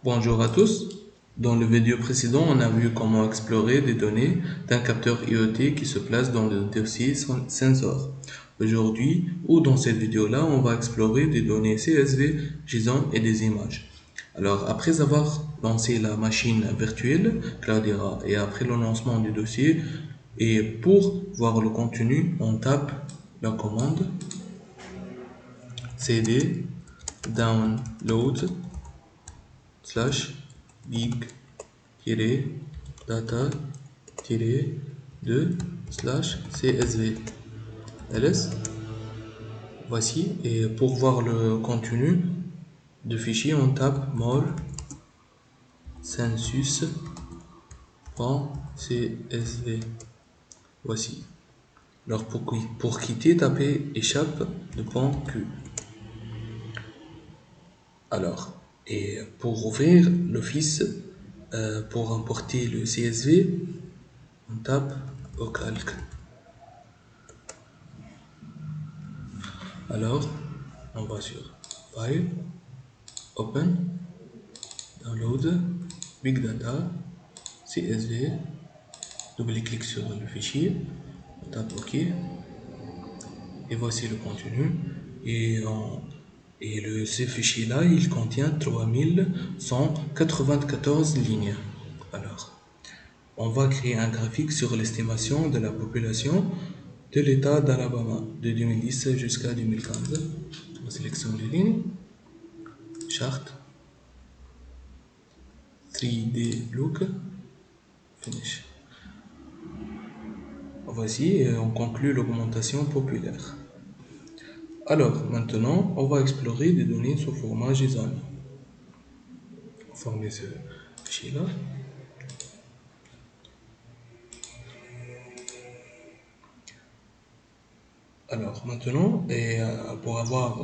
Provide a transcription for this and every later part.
Bonjour à tous. Dans le vidéo précédent, on a vu comment explorer des données d'un capteur IoT qui se place dans le dossier sensor. Aujourd'hui, ou dans cette vidéo-là, on va explorer des données CSV, JSON et des images. Alors, après avoir lancé la machine virtuelle, Cloudera, et après le lancement du dossier, et pour voir le contenu, on tape la commande cd download slash big-data-2/csv ls. Voici, et pour voir le contenu de fichier, on tape more census.csv. Voici. Alors pour quitter, tapez échappe de point Q. Alors, et pour ouvrir l'office, pour importer le CSV, on tape au calque. Alors, on va sur File, Open, Download, Big Data, CSV, double-clic sur le fichier, on tape OK, et voici le contenu. Ce fichier-là, il contient 3194 lignes. Alors, on va créer un graphique sur l'estimation de la population de l'État d'Alabama de 2010 jusqu'à 2015. On sélectionne les lignes, Chart, 3D Look, Finish. Voici, on conclut l'augmentation populaire. Alors, maintenant, on va explorer des données sous format JSON. Former ce fichier-là. Alors, maintenant, pour avoir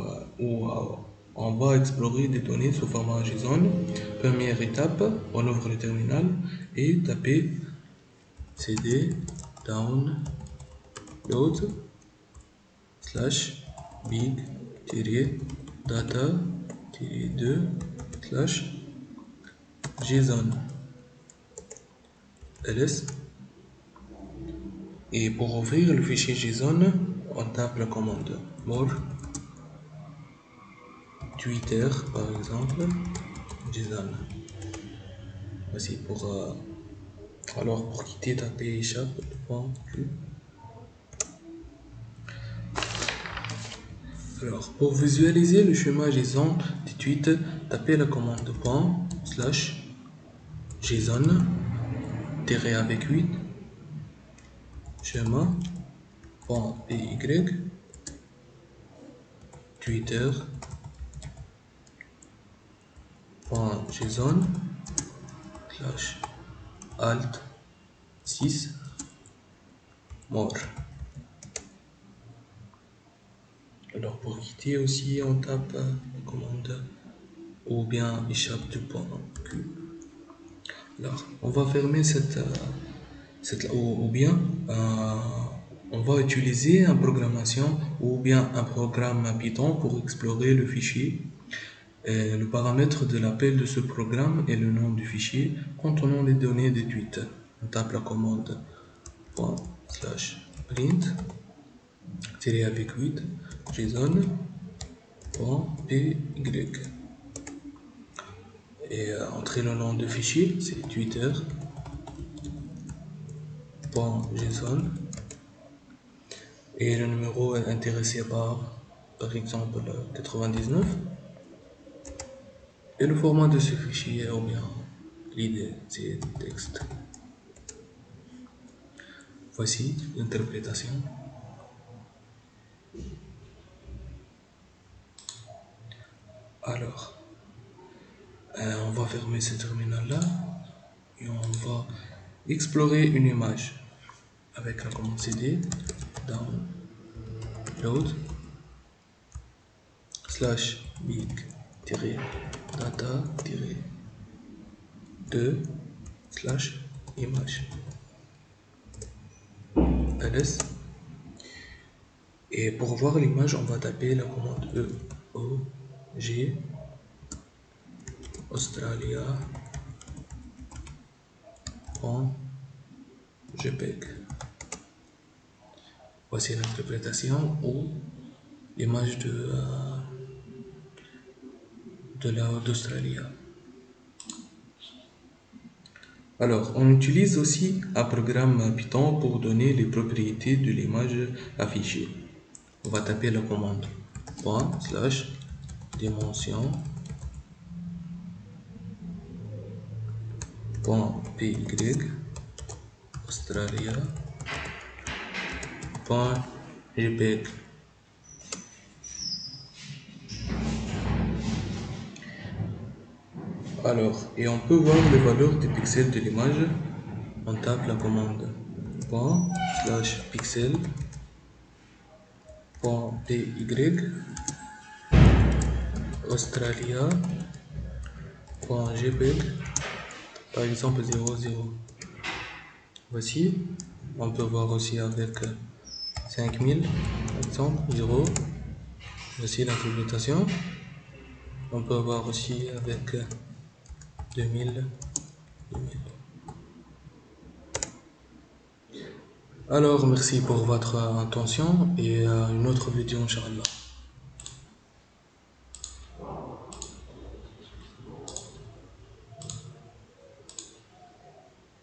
on va explorer des données sous format JSON. Première étape, on ouvre le terminal et taper cd download slash big-data-2/json ls. Et pour ouvrir le fichier JSON, on tape la commande more Twitter par exemple JSON. Voici alors pour quitter, taper échappe point Q. Alors pour visualiser le schéma JSON du tweet, tapez la commande point slash JSON tiré avec 8 schéma point py Twitter point JSON slash alt 6 more. Alors pour quitter aussi, on tape la commande ou bien échappe du point Q. Alors on va fermer ou bien on va utiliser une programmation ou bien un programme Python pour explorer le fichier. Le paramètre de l'appel de ce programme est le nom du fichier contenant les données des tweets. On tape la commande ./print tiré avec 8 JSON.py et entrer le nom de fichier, c'est twitter.json et le numéro intéressé par exemple 99 et le format de ce fichier ou bien l'idée c'est texte. Voici l'interprétation. Alors, on va fermer ce terminal là et on va explorer une image avec la commande cd download slash big-data-2 slash image ls. Et pour voir l'image, on va taper la commande australia.jpg. Voici l'interprétation ou l'image d'Australie. Alors, on utilise aussi un programme Python pour donner les propriétés de l'image affichée. On va taper la commande /dimension .py australia.jpg. Alors, et on peut voir les valeurs des pixels de l'image. On tape la commande .pixel.py australia.jpg, par exemple 00. Voici, on peut voir aussi avec 5000, par exemple 0. Voici l'interprétation. On peut voir aussi avec 2000. Alors, merci pour votre attention et à une autre vidéo, Inch'Allah.